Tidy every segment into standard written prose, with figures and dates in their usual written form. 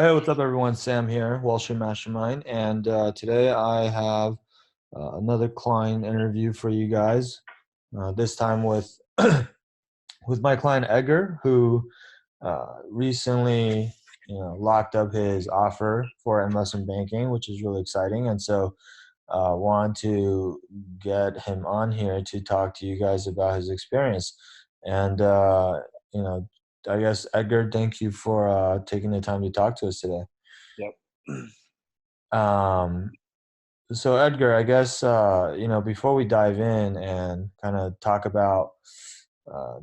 Hey, what's up, everyone? Sam here, Wall Street Mastermind, and today I have another client interview for you guys. This time with with my client Edgar, who recently locked up his offer for investment banking, which is really exciting. And so, wanted to get him on here to talk to you guys about his experience. And you know, I guess Edgar, thank you for taking the time to talk to us today. Yep. Um, so Edgar, I guess before we dive in and kind of talk about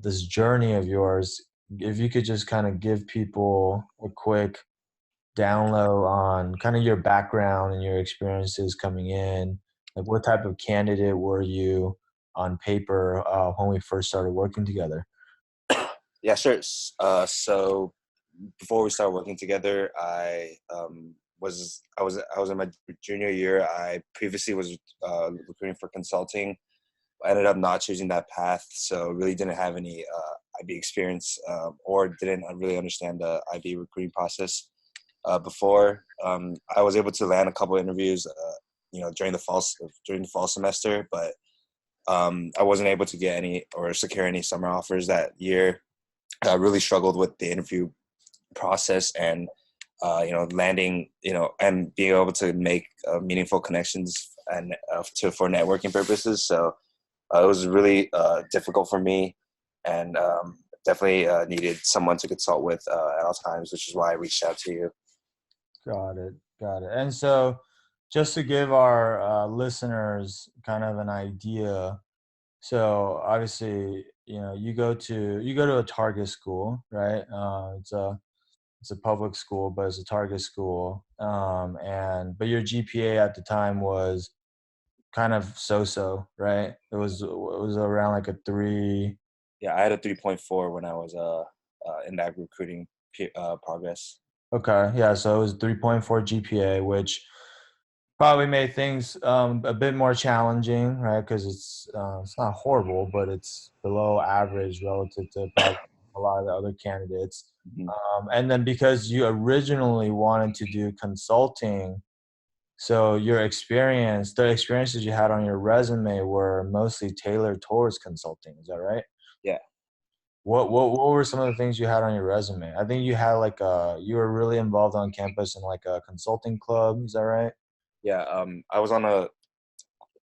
this journey of yours, if you could just kind of give people a quick down low on kind of your background and your experiences coming in, like what type of candidate were you on paper when we first started working together? Yeah, sure. So before we started working together, I was in my junior year. I previously was recruiting for consulting. I ended up not choosing that path, so really didn't have any IB experience, or didn't really understand the IB recruiting process before. I was able to land a couple of interviews, during the fall semester, but I wasn't able to get any or secure any summer offers that year. I really struggled with the interview process and landing, and being able to make meaningful connections and for networking purposes. So it was really difficult for me, and definitely needed someone to consult with at all times, which is why I reached out to you. Got it. Got it. And so, just to give our listeners kind of an idea. So obviously, you go to a target school, right? It's a public school, but it's a target school. And but your GPA at the time was kind of so-so, right? It was around like a three. Yeah, I had a 3.4 when I was in that recruiting progress. Okay, yeah. So it was 3.4 GPA, which probably made things a bit more challenging, right? Because it's not horrible, but it's below average relative to probably a lot of the other candidates. Mhm. And then because you originally wanted to do consulting, so the experiences you had on your resume were mostly tailored towards consulting. Is that right? Yeah. What were some of the things you had on your resume? I think you had you were really involved on campus in like a consulting club. Is that right? Yeah, I was on a,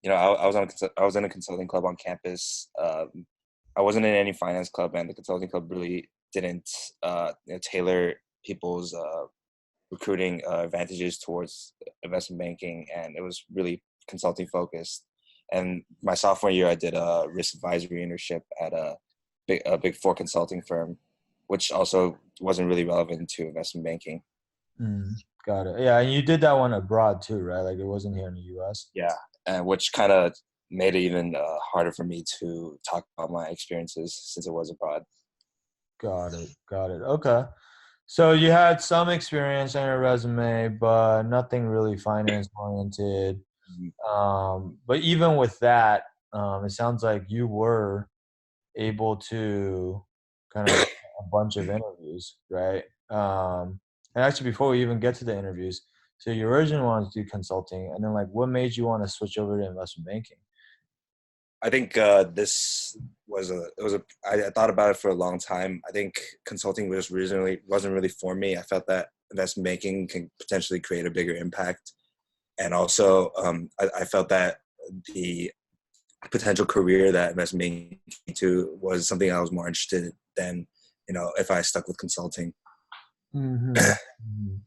I was I was in a consulting club on campus. I wasn't in any finance club, and the consulting club really didn't tailor people's recruiting advantages towards investment banking, and it was really consulting focused. And my sophomore year, I did a risk advisory internship at a big four consulting firm, which also wasn't really relevant to investment banking. Mm, got it. Yeah, and you did that one abroad too, right? Like it wasn't here in the U.S. Yeah, and which kind of made it even harder for me to talk about my experiences since it was abroad. Got it. Got it. Okay. So you had some experience on your resume, but nothing really finance oriented. Mhm. But even with that, it sounds like you were able to kind of get a bunch of interviews, right? And actually, before we even get to the interviews, so you originally wanted to do consulting, and then like, what made you want to switch over to investment banking? I think this was a it was a I thought about it for a long time. I think consulting was originally wasn't really for me. I felt that investment banking can potentially create a bigger impact, and also I felt that the potential career that investment banking to was something I was more interested in than if I stuck with consulting. Mm-hmm. Mhm.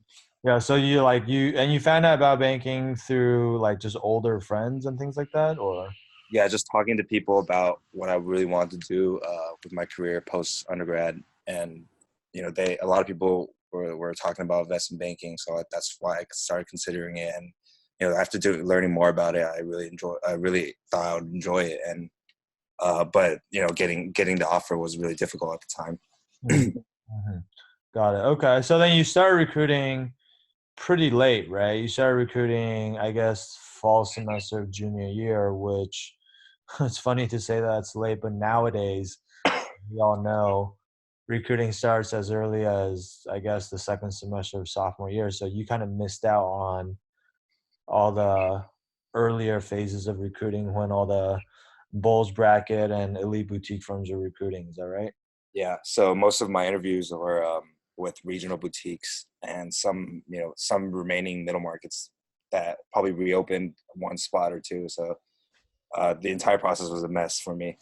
Yeah, so you found out about banking through like just older friends and things like that, or Yeah, just talking to people about what I really wanted to do with my career post undergrad, and they a lot of people were talking about investment banking, so that's why I started considering it. And after learning more about it, I really thought I would enjoy it, and but getting the offer was really difficult at the Mhm, time. mhm. Got it. Okay, so then you started recruiting pretty late, right? You started recruiting, I guess, fall semester of junior year, which it's funny to say that it's late, but nowadays we all know recruiting starts as early as, I guess, the second semester of sophomore year. So you kind of missed out on all the earlier phases of recruiting when all the bulge bracket and elite boutique firms are recruiting. Is that right? Yeah. So most of my interviews were with regional boutiques and some remaining middle markets that probably reopened one spot or two. So the entire process was a mess for me.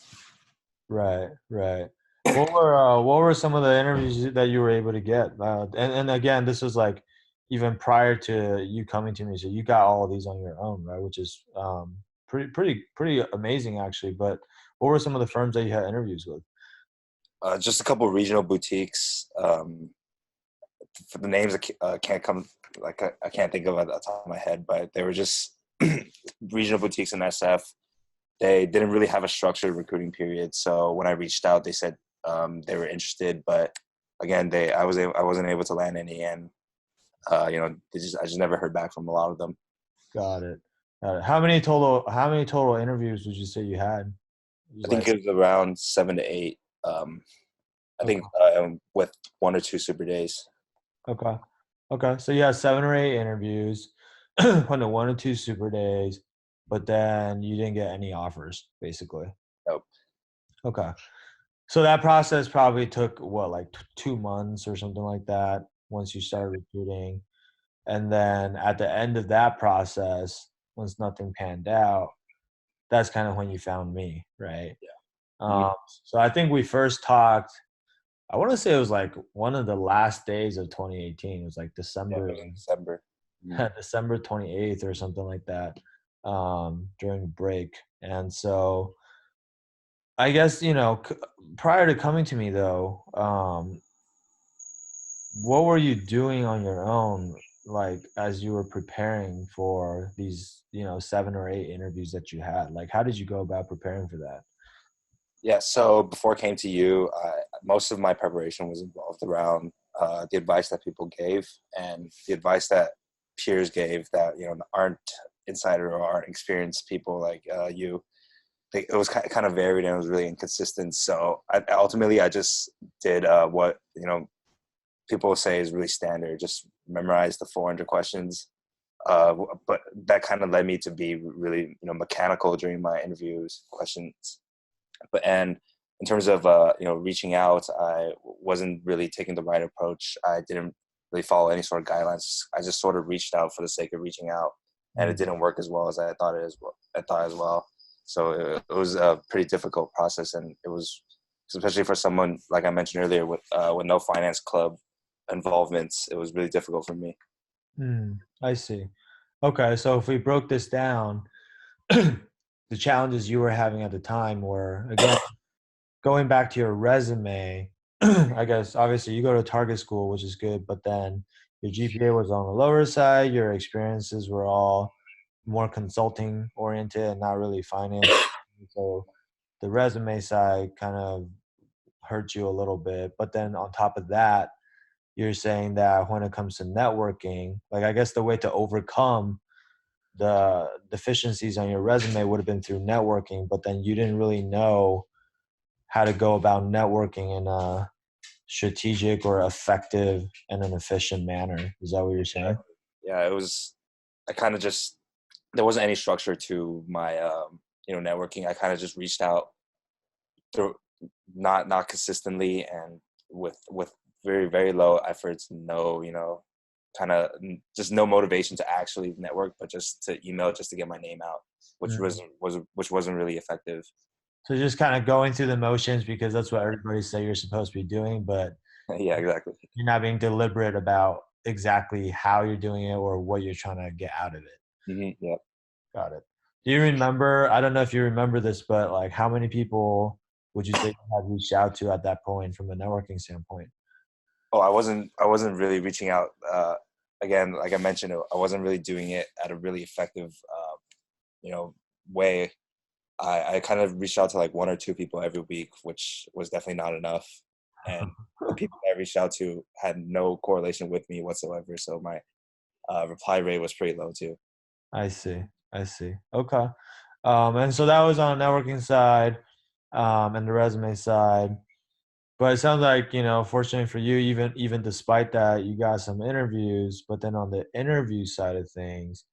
Right, right. What were some of the interviews that you were able to get? And again, this was like even prior to you coming to me, so you got all of these on your own, right? Which is pretty amazing actually. But what were some of the firms that you had interviews with? Just a couple regional boutiques. For the names, can't come I can't think of it at the top of my head, but they were just regional boutiques in SF. They didn't really have a structured recruiting period, so when I reached out, they said they were interested, but again, I wasn't able to land any, and I just never heard back from a lot of them. Got it. Got it. How many total interviews would you say you had? It was I think like it was around 7 to 8. I think okay, with 1 or 2 super days. okay, okay. So you had 7 or 8 interviews, went to 1 or 2 super days, but then you didn't get any offers, basically. Nope. Okay. So that process probably took what, like 2 months or something like that once you started recruiting. And then at the end of that process, once nothing panned out, that's kind of when you found me, right? Mhm. Um, so I think we first talked, I want to say it was like one of the last days of 2018. It was like Yeah, it December, was in December. Mhm. December 28th or something like that, during break. And so I guess, prior to coming to me though, what were you doing on your own, like as you were preparing for these, 7 or 8 interviews that you had? Like, how did you go about preparing for that? Yeah, so before I came to you, most of my preparation was involved around the advice that people gave and the advice that peers gave that aren't insider or aren't experienced people like you. It was kind of varied and it was really inconsistent. So ultimately, I just did what people say is really standard. Just memorize the 400 questions. But that kind of led me to be really mechanical during my interviews questions. And in terms of reaching out, I wasn't really taking the right approach. I didn't really follow any sort of guidelines. I just sort of reached out for the sake of reaching out, and it Mm. didn't work as well as I thought as well. So it was a pretty difficult process, and it was especially for someone like I mentioned earlier with no finance club involvements. It was really difficult for me. I see. Okay, so if we broke this down, the challenges you were having at the time were, again, going back to your resume. I guess obviously you go to target school, which is good, but then your GPA was on the lower side. Your experiences were all more consulting oriented and not really finance. So the resume side kind of hurt you a little bit. But then on top of that, you're saying that when it comes to networking, like I guess the way to overcome the deficiencies on your resume would have been through networking, but then you didn't really know how to go about networking in a strategic or effective and an efficient manner. Is that what you're saying? Yeah, it was. I kind of just there wasn't any structure to my networking. I kind of just reached out through not consistently and with very very low efforts, no kind of just no motivation to actually network, but just to email just to get my name out, Mm. which wasn't really effective. So just kind of going through the motions because that's what everybody say you're supposed to be doing, but Yeah, exactly. you're not being deliberate about exactly how you're doing it or what you're trying to get out of it. Yeah. Got it. Do you remember? I don't know if you remember this, but like, how many people would you say you had reached out to at that point from a networking standpoint? Oh, I wasn't really reaching out. Again, like I mentioned, I wasn't really doing it at a really effective, you know, way. I kind of reached out to like 1 or 2 people every week, which was definitely not enough. And the people I reached out to had no correlation with me whatsoever. So my reply rate was pretty low too. I see. I see. Okay. And so that was on the networking side, and the resume side. But it sounds like, fortunately for you, even despite that, you got some interviews. But then on the interview side of things,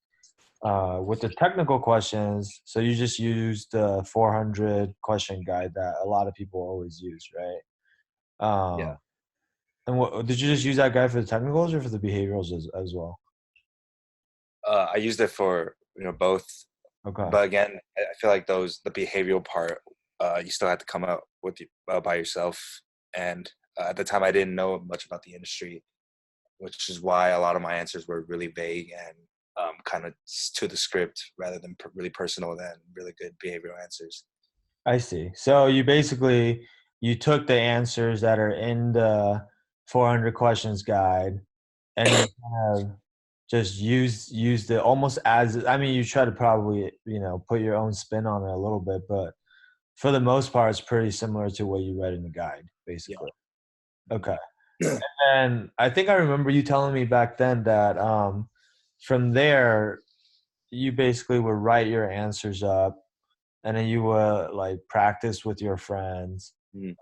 with the technical questions, so you just used the 400 question guide that a lot of people always use, right? Yeah. And what did you just use that guide for the technicals or for the behaviorals as well? I used it for both, Okay. but again, I feel like the behavioral part, you still have to come up with by yourself. And at the time, I didn't know much about the industry, which is why a lot of my answers were really vague and kind of to the script rather than really personal than really good behavioral answers. I see. So you took the answers that are in the 400 questions guide and you kind of just used it almost as, I mean, you try to probably, put your own spin on it a little bit, but for the most part it's pretty similar to what you read in the guide, Yeah. basically. Okay. And I think I remember you telling me back then that from there you basically would write your answers up and then you would like practice with your friends. Mhm.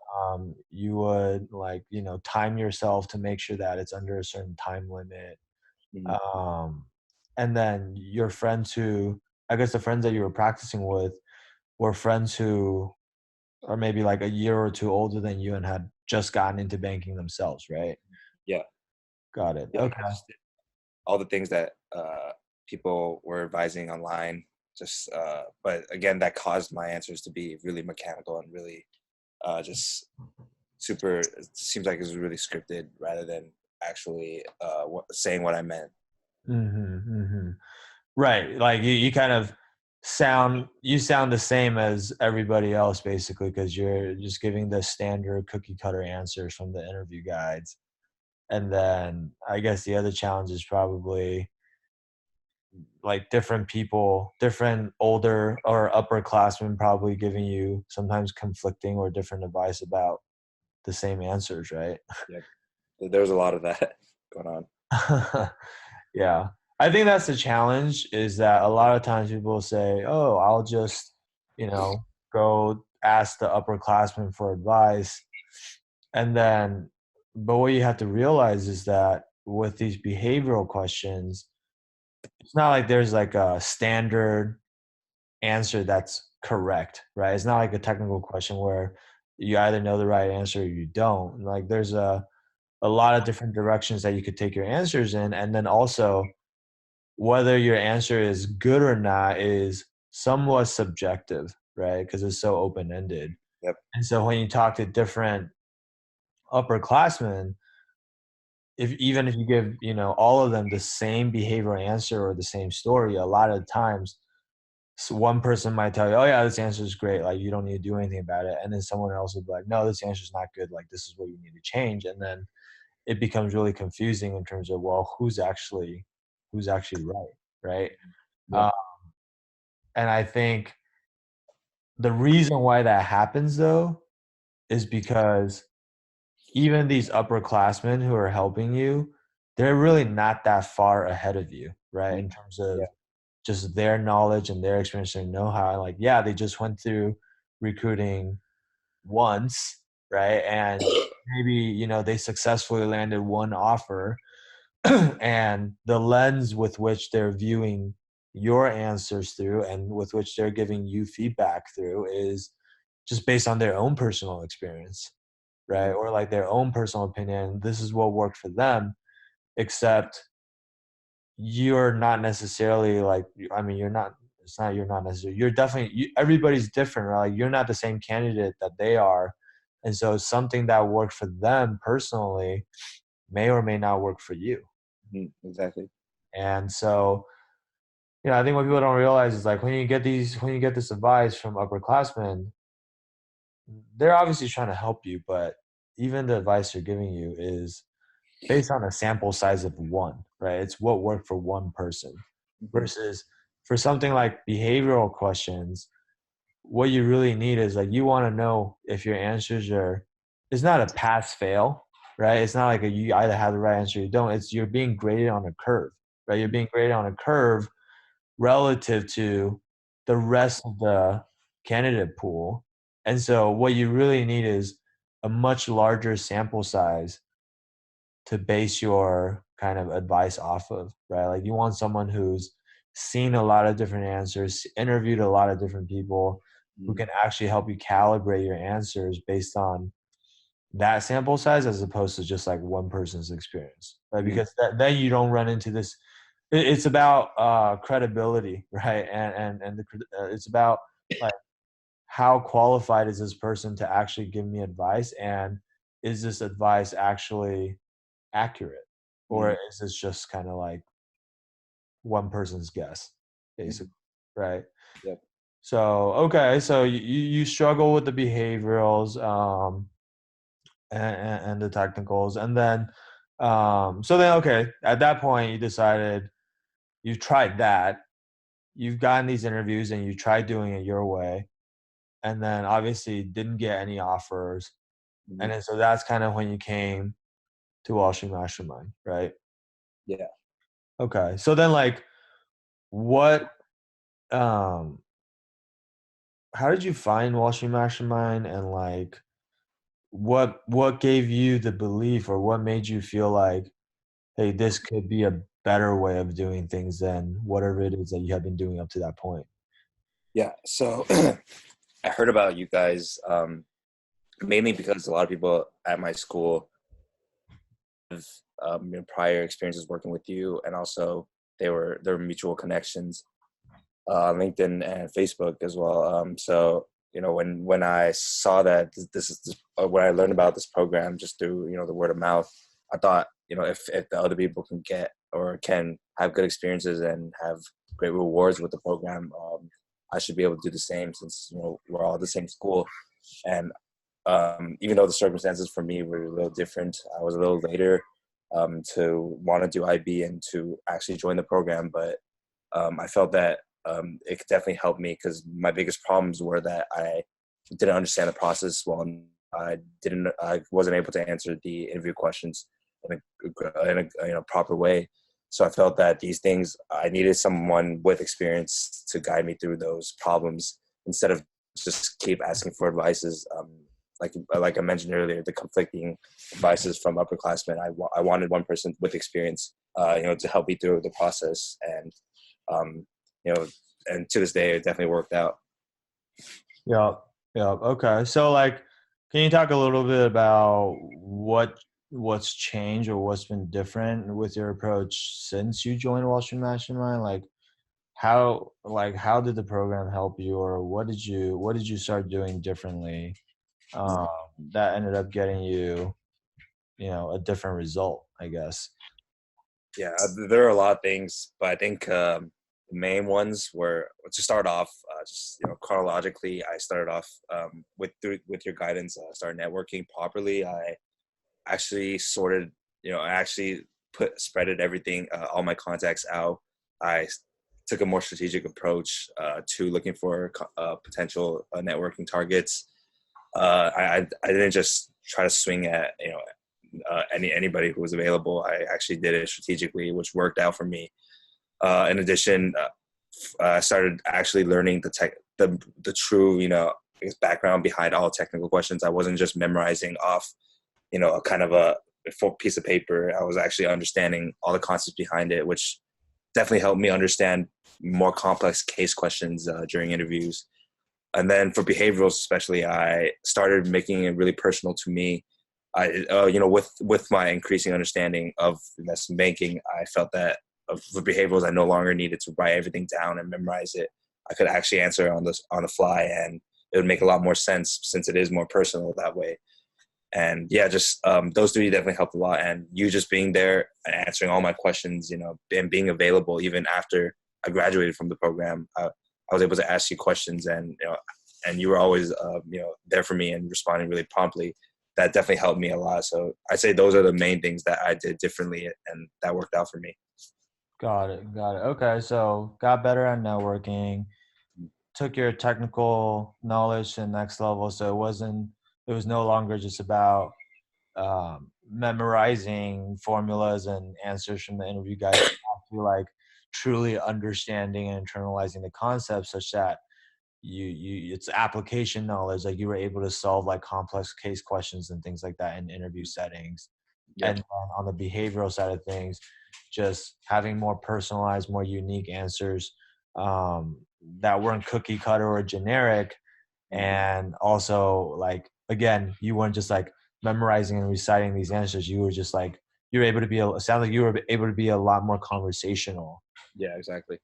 You would like, time yourself to make sure that it's under a certain time limit. Mhm. Um, and then your friends who, I guess the friends that you were practicing with were friends who are maybe like a year or two older than you and had just gotten into banking themselves, right? Yeah. Got it. Yeah. I Okay. just did all the things that people were advising online. Just, but again, that caused my answers to be really mechanical and really just super. It seems like it was really scripted rather than actually saying what I meant. Mm-hmm. Right. Like you kind of sound the same as everybody else basically because you're just giving the standard cookie cutter answers from the interview guides. And then I guess the other challenge is probably like different people, different older or upperclassmen probably giving you sometimes conflicting or different advice about the same answers, right? Yeah, there was a lot of that going on. Yeah. I think that's the challenge is that a lot of times people say, "Oh, I'll just, go ask the upperclassmen for advice." And then but what you have to realize is that with these behavioral questions, it's not like there's like a standard answer that's correct, right? It's not like a technical question where you either know the right answer or you don't. Like there's a lot of different directions that you could take your answers in, and then also whether your answer is good or not is somewhat subjective, right? Because it's so open ended. Yep. And so when you talk to different upperclassmen, if even if you give all of them the same behavioral answer or the same story, a lot of times one person might tell you, "Oh yeah, this answer is great. Like you don't need to do anything about it," and then someone else will be like, "No, this answer is not good. Like this is what you need to change." And then it becomes really confusing in terms of well, who's actually right, right? Yep. Uh, and I think the reason why that happens though is because even these upperclassmen who are helping you, they're really not that far ahead of you, right? Mhm. In terms of Yeah. just their knowledge and their experience and know-how. Like, yeah, they just went through recruiting once, right? And maybe, they successfully landed one offer and the lens with which they're viewing your answers through and with which they're giving you feedback through is just based on their own personal experience, right? Mhm. Or like their own personal opinion. This is what worked for them, except you're not necessarily like, I mean, you're not necessarily, you're definitely, everybody's different, right? Like you're not the same candidate that they are. And so something that worked for them personally may or may not work for you. Mhm. Exactly. And so, I think what people don't realize is like when you get this advice from upperclassmen, they're obviously trying to help you, but even the advice they're giving you is based on a sample size of one, right? It's what worked for one person. Mhm. Versus for something like behavioral questions, what you really need is like you want to know if your answers are it's not a pass fail, right? It's not like you either have the right answer or you don't. It's you're being graded on a curve, right? You're being graded on a curve relative to the rest of the candidate pool. And so what you really need is a much larger sample size to base your kind of advice off of, right? Like you want someone who's seen a lot of different answers, interviewed a lot of different people, who Mhm. can actually help you calibrate your answers based on that sample size as opposed to just like one person's experience, right? Mhm. Because then you don't run into this. It's about credibility, right? And it's about like how qualified is this person to actually give me advice, and is this advice actually accurate, or Mhm. is this just kind of like one person's guess, basically, Mhm. right? Yep. So okay, so you struggle with the behaviorals, and the technicals, and then so then okay, at that point you decided you've tried that, you've gotten these interviews, and you tried doing it your way, and then obviously didn't get any offers, and Mhm. then so that's kind of when you came to Washington Mastermind, right? Yeah. Okay, so then like what um how did you find Washington Mastermind, and like what gave you the belief, or what made you feel like, hey, this could be a better way of doing things than whatever it is that you have been doing up to that point? Yeah. So I heard about you guys mainly because a lot of people at my school have prior experiences working with you, and also there were mutual connections on LinkedIn and Facebook as well. So when I saw that when I learned about this program just through the word of mouth, I thought if the other people can get or can have good experiences and have great rewards with the program, I should be able to do the same since we're all at the same school. And even though the circumstances for me were a little different, I was a little later to want to do IB and to actually join the program, but I felt that it could definitely help me because my biggest problems were that I didn't understand the process well. I wasn't able to answer the interview questions in a proper way. So I felt that these things I needed someone with experience to guide me through those problems instead of just keep asking for advices. Like I mentioned earlier, the conflicting advices from upperclassmen. I wanted one person with experience, to help me through the process, and um, you know, and to this day, it definitely worked out. Yeah, yeah. Okay, so like, can you talk a little bit about what's changed or what's been different with your approach since you joined Washington Mastermind? Like how did the program help you, or what did you start doing differently, um, that ended up getting you, a different result, I guess. Yeah, there are a lot of things, but I think the main ones were to start off, just chronologically. I started off with your guidance. I started networking properly. I actually sorted, I actually spreaded everything, all my contacts out. I took a more strategic approach to looking for potential networking targets. I didn't just try to swing at anybody who was available. I actually did it strategically, which worked out for me. In addition, I started actually learning the true I guess background behind all technical questions. I wasn't just memorizing off a kind of a full piece of paper. I was actually understanding all the concepts behind it, which definitely helped me understand more complex case questions during interviews. And then for behaviorals, especially, I started making it really personal to me. With my increasing understanding of investment banking, I felt that for behaviorals, I no longer needed to write everything down and memorize it. I could actually answer on the fly, and it would make a lot more sense since it is more personal that way. And yeah, just those three definitely helped a lot. And you just being there and answering all my questions, and being available even after I graduated from the program, I was able to ask you questions, and you were always there for me and responding really promptly. That definitely helped me a lot. So I'd say those are the main things that I did differently, and that worked out for me. Got it, got it. Okay, so got better at networking, took your technical knowledge to the next level, so it was no longer just about memorizing formulas and answers from the interview guys, but actually like truly understanding and internalizing the concept such that it's application knowledge. Like you were able to solve like complex case questions and things like that in interview settings. Yeah. And then on the behavioral side of things, just having more personalized, more unique answers that weren't cookie cutter or generic. And also, like, again, you weren't just like memorizing and reciting these answers. You were just like, you were able to be, it sounds like you were able to be a lot more conversational. Yeah, exactly.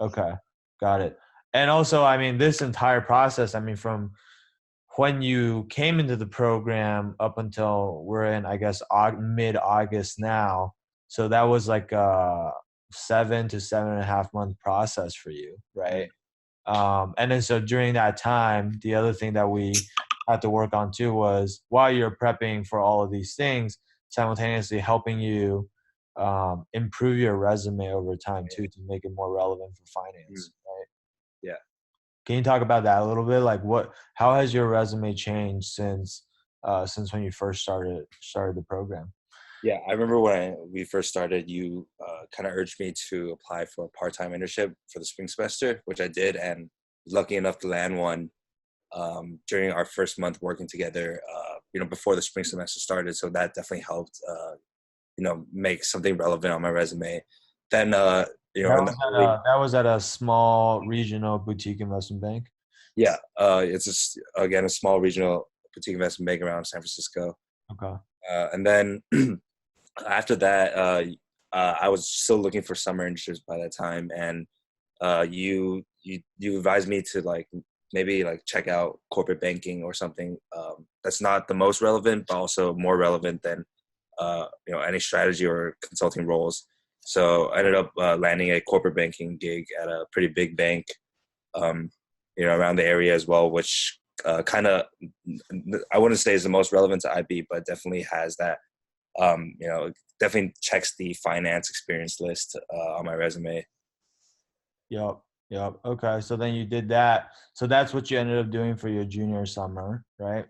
Okay, got it. And also, I mean, this entire process, I mean, from when you came into the program up until we're in, I guess, mid-August now. So that was like a 7 to 7.5 month process for you, right? And then so during that time, the other thing that we had to work on too was while you're prepping for all of these things, simultaneously helping you improve your resume over time too to make it more relevant for Mm. finance, right? Yeah. Can you talk about that a little bit? Like how has your resume changed since when you first started the program? Yeah, I remember when we first started, you kind of urged me to apply for a part-time internship for the spring semester, which I did, and was lucky enough to land one during our first month working together. Before the spring semester started, so that definitely helped. Make something relevant on my resume. Then, That in the was early, that was at a small regional boutique investment bank. yeah, it's just again a small regional boutique investment bank around San Francisco. Okay. And then after that, I was still looking for summer internships by that time, and you advised me to like maybe like check out corporate banking or something that's not the most relevant, but also more relevant than any strategy or consulting roles. So I ended up landing a corporate banking gig at a pretty big bank, um, around the area as well, which kind of I wouldn't say is the most relevant to IB, but definitely has that. Definitely checks the finance experience list on my resume. Yep. Yep. Okay. So then you did that. So that's what you ended up doing for your junior summer, right?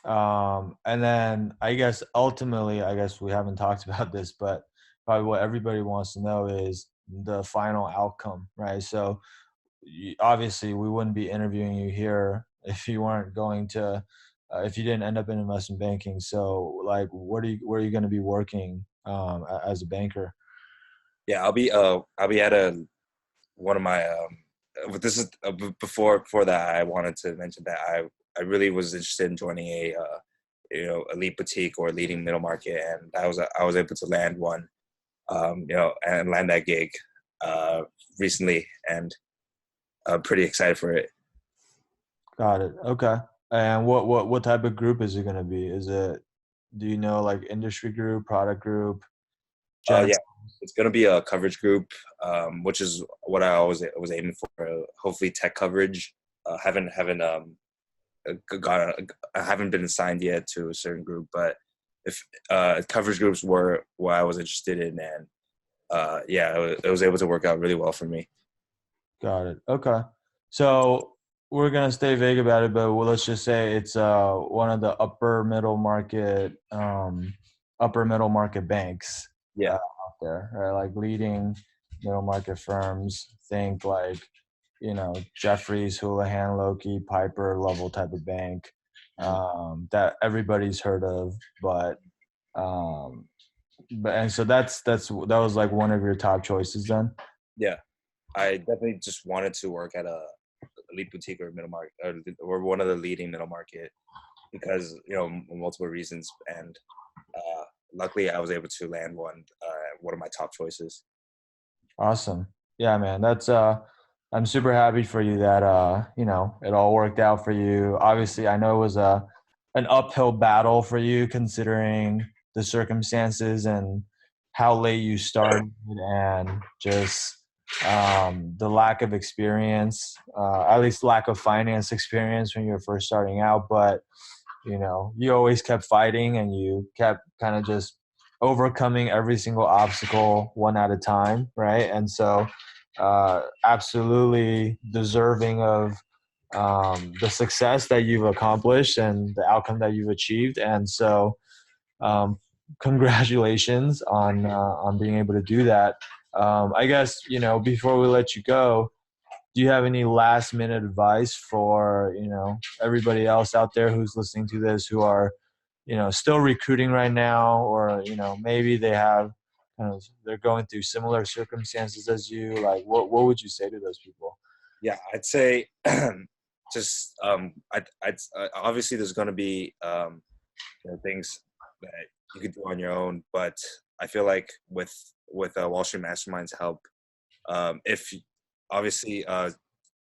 And then I guess ultimately, I guess we haven't talked about this, but probably what everybody wants to know is the final outcome, right? So obviously, we wouldn't be interviewing you here if you weren't going to, if you didn't end up in investment banking. So, like, where are you going to be working as a banker? Yeah, I'll be at a one of my but this is before that I wanted to mention that I really was interested in joining a elite boutique or leading middle market, and I was able to land one, and land that gig uh, recently, and I'm pretty excited for it. Got it. Okay. And what type of group is it going to be? Is it, do you know, like industry group, product group, general? Yeah, it's gonna be a coverage group, which is what I always was aiming for. Hopefully, tech coverage. Haven't got I haven't been assigned yet to a certain group, but if coverage groups were what I was interested in, and yeah, it was able to work out really well for me. Got it. Okay. So we're gonna stay vague about it, but let's just say it's one of the upper middle market banks Yeah, out there, right? Like leading middle market firms. Think like, Jeffries, Houlihan, Lokey, Piper level type of bank that everybody's heard of, um, but and so that was like one of your top choices then. yeah. I definitely just wanted to work at a elite boutique or middle market, or one of the leading middle market, because multiple reasons, and luckily I was able to land one of my top choices. Awesome. Yeah, man. That's I'm super happy for you that it all worked out for you. Obviously, I know it was an uphill battle for you considering the circumstances and how late you started and just the lack of experience, at least lack of finance experience when you were first starting out. But you always kept fighting and you kept kind of just overcoming every single obstacle one at a time, right? And so, absolutely deserving of the success that you've accomplished and the outcome that you've achieved. And so, congratulations on being able to do that. I guess before we let you go, do you have any last minute advice for, everybody else out there who's listening to this, who are, still recruiting right now, or, maybe they have they're going through similar circumstances as you? Like, what would you say to those people? Yeah, I'd say just obviously there's going to be things that you could do on your own, but I feel like with Wall Street Mastermind's help, if obviously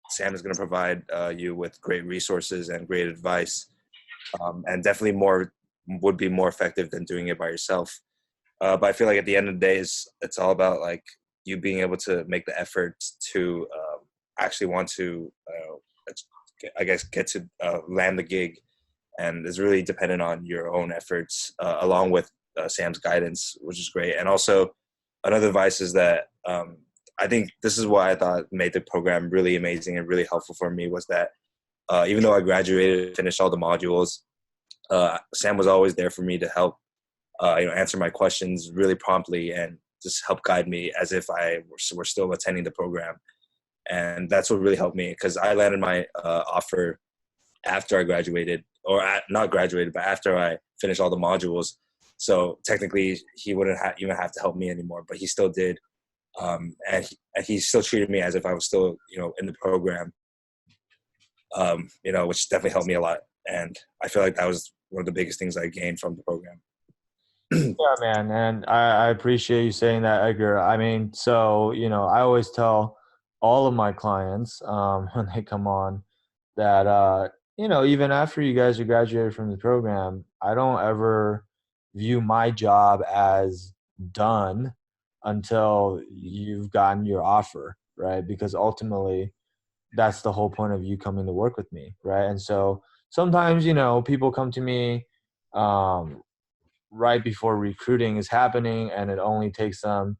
Sam is going to provide you with great resources and great advice, and definitely would be more effective than doing it by yourself. But I feel like at the end of the day, it's all about like you being able to make the effort to actually want to, I guess, get to land the gig, and is really dependent on your own efforts, along with Sam's guidance, which is great. And also, another advice is that I think this is what I thought made the program really amazing and really helpful for me, was that even though I graduated, finished all the modules, Sam was always there for me to help, answer my questions really promptly and just help guide me as if I were still attending the program. And that's what really helped me, because I landed my offer after I graduated, or not graduated, but after I finished all the modules. So technically, he wouldn't even have to help me anymore, but he still did. And he still treated me as if I was still, in the program, which definitely helped me a lot. And I feel like that was one of the biggest things I gained from the program. Yeah, man, and I appreciate you saying that, Edgar. I mean, so I always tell all of my clients when they come on that even after you guys are graduated from the program, I don't ever view my job as done until you've gotten your offer, right? Because ultimately, that's the whole point of you coming to work with me, right? And so sometimes people come to me right before recruiting is happening, and it only takes them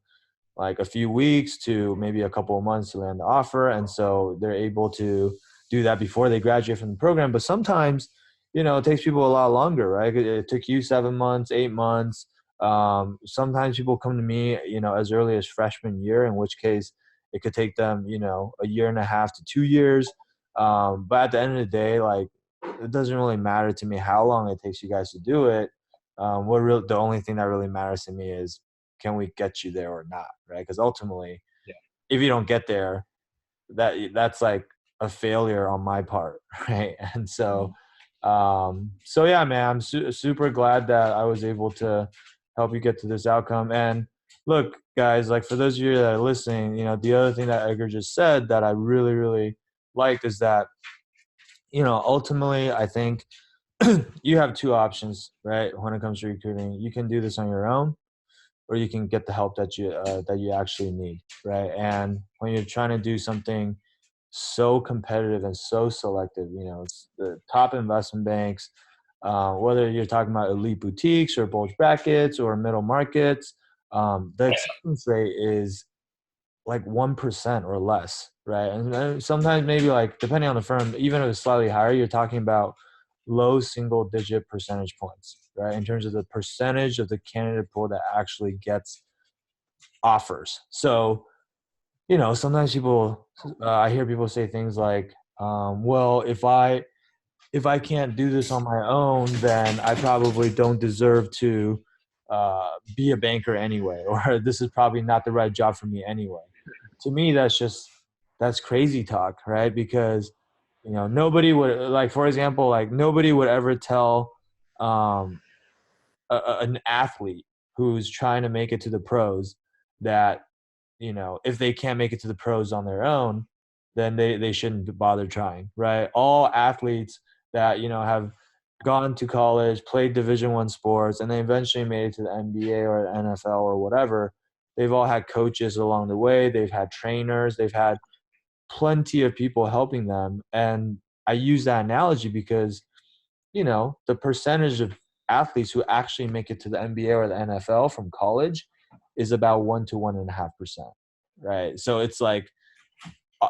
like a few weeks to maybe a couple of months to land the offer, and so they're able to do that before they graduate from the program. But sometimes it takes people a lot longer, right? It took you 7 months, 8 months. Sometimes people come to me as early as freshman year, in which case it could take them a year and a half to 2 years. But at the end of the day, like, it doesn't really matter to me how long it takes you guys to do it. The only thing that really matters to me is, can we get you there or not, right? Because ultimately, Yeah. if you don't get there, that's like a failure on my part, right? And so, so yeah, man, I'm super glad that I was able to help you get to this outcome. And look, guys, like, for those of you that are listening, the other thing that Edgar just said that I really, really liked is that, ultimately, I think you have two options, right? When it comes to recruiting, you can do this on your own, or you can get the help that you actually need, right? And when you're trying to do something so competitive and so selective, it's the top investment banks, whether you're talking about elite boutiques or bulge brackets or middle markets, the acceptance rate is like 1% or less, right? And sometimes maybe, like, depending on the firm, even if it's slightly higher, you're talking about low single digit percentage points, right? In terms of the percentage of the candidate pool that actually gets offers. So, sometimes I hear people say things like, well, if I can't do this on my own, then I probably don't deserve to be a banker anyway, or this is probably not the right job for me anyway. To me, that's crazy talk, right? Because nobody would, like, for example, like, nobody would ever tell um, an athlete who's trying to make it to the pros that if they can't make it to the pros on their own, then they shouldn't bother trying, right? All athletes that have gone to college, played Division I sports, and they eventually made it to the NBA or the NFL or whatever, they've all had coaches along the way. They've had trainers. They've had plenty of people helping them. And I use that analogy because the percentage of athletes who actually make it to the NBA or the NFL from college is about 1 to 1.5%, right? So it's like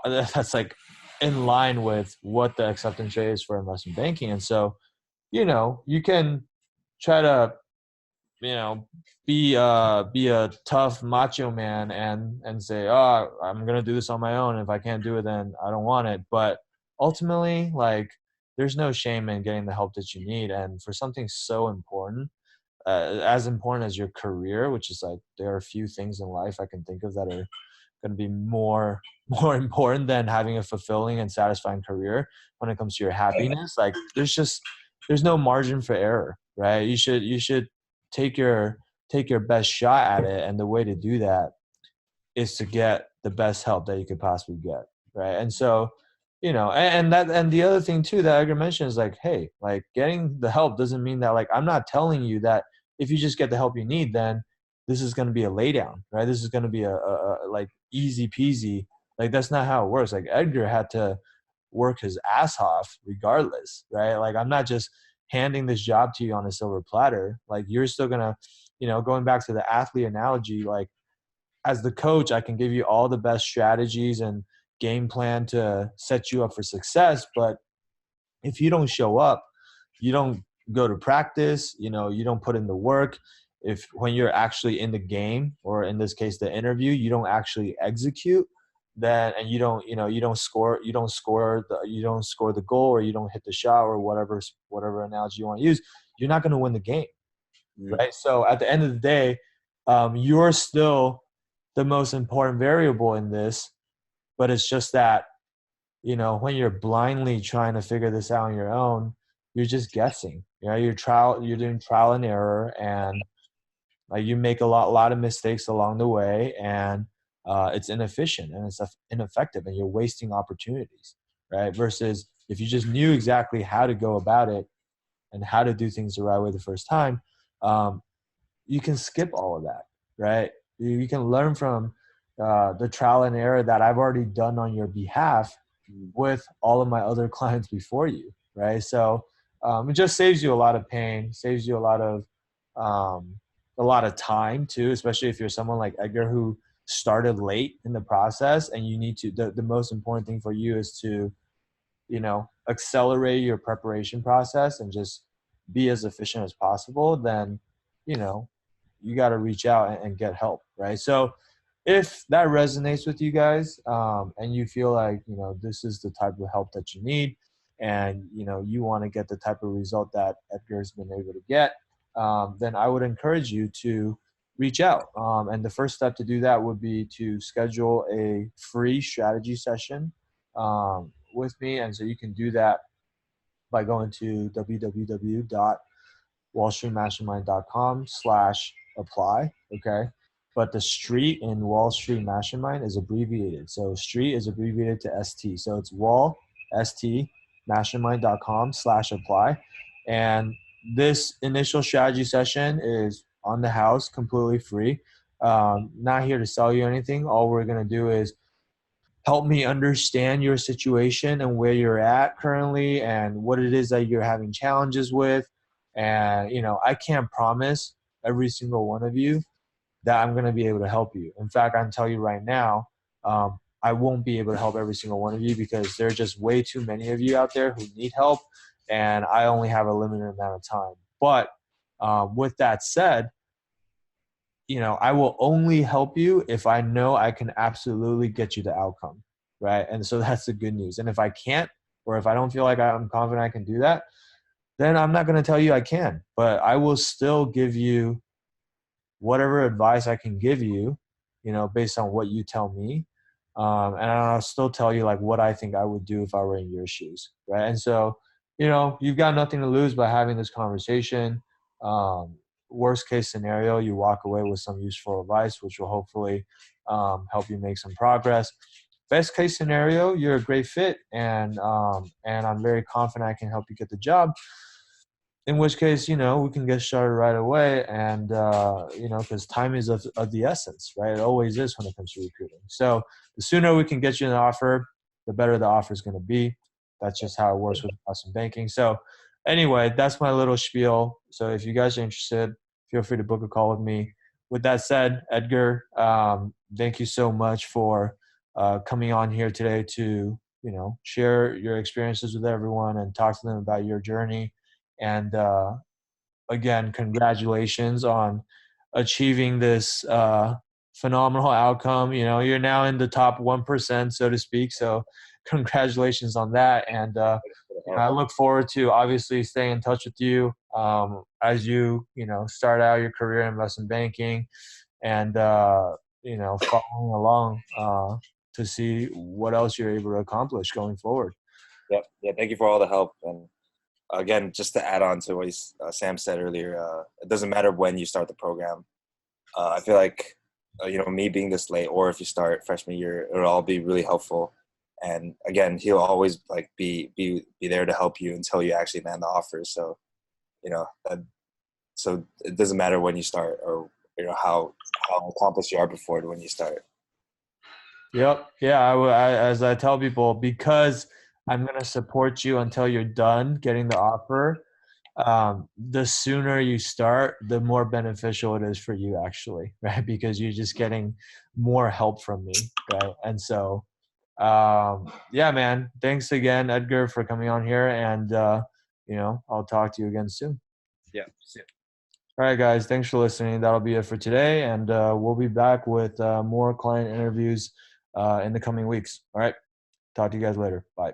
that's like in line with what the acceptance rate is for investment banking. And so you can try to you know, be a tough macho man and say, oh, I'm gonna do this on my own. If I can't do it, then I don't want it. But ultimately, like, there's no shame in getting the help that you need. And for something so important, as important as your career, which is like, there are a few things in life I can think of that are going to be more important than having a fulfilling and satisfying career when it comes to your happiness. Like, there's no margin for error, right? You should take your take your best shot at it, and the way to do that is to get the best help that you could possibly get, right? And so, and the other thing too that Edgar mentioned is like, hey, like, getting the help doesn't mean that, like, I'm not telling you that if you just get the help you need, then this is going to be a laydown, right? This is going to be a like easy peasy. Like, that's not how it works. Like, Edgar had to work his ass off regardless, right? Like, I'm not just handing this job to you on a silver platter. Like, you're still gonna, going back to the athlete analogy, like, as the coach, I can give you all the best strategies and game plan to set you up for success. But if you don't show up, you don't go to practice, you don't put in the work. If when you're actually in the game, or in this case, the interview, you don't actually execute, then, and you don't score the goal, or you don't hit the shot, or whatever analogy you want to use, you're not going to win the game, Mm-hmm. right? So at the end of the day, you're still the most important variable in this, but it's just that, when you're blindly trying to figure this out on your own, you're just guessing. You're doing trial and error, and like, you make a lot of mistakes along the way, and it's inefficient and it's ineffective, and you're wasting opportunities, right? Versus if you just knew exactly how to go about it and how to do things the right way the first time, um, you can skip all of that, right? You can learn from the trial and error that I've already done on your behalf with all of my other clients before you, right? So it just saves you a lot of pain, saves you um, a lot of time too, especially if you're someone like Edgar who started late in the process, and you need to. The most important thing for you is to, accelerate your preparation process and just be as efficient as possible. Then, you know, you got to reach out and get help, right? So if that resonates with you guys, and you feel like, this is the type of help that you need, and, you want to get the type of result that Edgar's been able to get, then I would encourage you to reach out. And the first step to do that would be to schedule a free strategy session with me. And so you can do that by going to www.wallstreetmastermind.com/apply. Okay. But the street in Wall Street Mastermind is abbreviated. So street is abbreviated to ST. So it's wall, ST, mastermind.com/apply. And this initial strategy session is on the house, completely free. Not here to sell you anything. All we're going to do is help me understand your situation and where you're at currently and what it is that you're having challenges with. And, I can't promise every single one of you that I'm going to be able to help you. In fact, I can tell you right now, I won't be able to help every single one of you because there are just way too many of you out there who need help, and I only have a limited amount of time. But with that said, I will only help you if I know I can absolutely get you the outcome, right? And so that's the good news. And if I can't, or if I don't feel like I'm confident I can do that, then I'm not going to tell you I can, but I will still give you whatever advice I can give you, based on what you tell me. And I'll still tell you like what I think I would do if I were in your shoes, right? And so, you've got nothing to lose by having this conversation. Um, Worst case scenario, you walk away with some useful advice, which will hopefully help you make some progress. Best case scenario, you're a great fit, and I'm very confident I can help you get the job. In which case, we can get started right away, and because time is of the essence, right? It always is when it comes to recruiting. So the sooner we can get you an offer, the better the offer is going to be. That's just how it works with investment banking. So anyway, that's my little spiel. So if you guys are interested, feel free to book a call with me. With that said, Edgar, thank you so much for coming on here today to share your experiences with everyone and talk to them about your journey. And again, congratulations on achieving this phenomenal outcome. You know, you're now in the top 1%, so to speak. So congratulations on that. And I look forward to obviously staying in touch with you as you know, start out your career in investment banking and, following along to see what else you're able to accomplish going forward. Yep. Yeah. Thank you for all the help. And again, just to add on to what Sam said earlier, it doesn't matter when you start the program. I feel like, me being this late, or if you start freshman year, it'll all be really helpful. And again, he'll always be there to help you until you actually land the offer. So, so it doesn't matter when you start, or how accomplished you are before when you start. Yep. Yeah. As I tell people, because I'm going to support you until you're done getting the offer. The sooner you start, the more beneficial it is for you, actually, right? Because you're just getting more help from me, right? And so, yeah, man. Thanks again, Edgar, for coming on here, and I'll talk to you again soon. Yeah. All right, guys. Thanks for listening. That'll be it for today, and we'll be back with more client interviews in the coming weeks. All right. Talk to you guys later. Bye.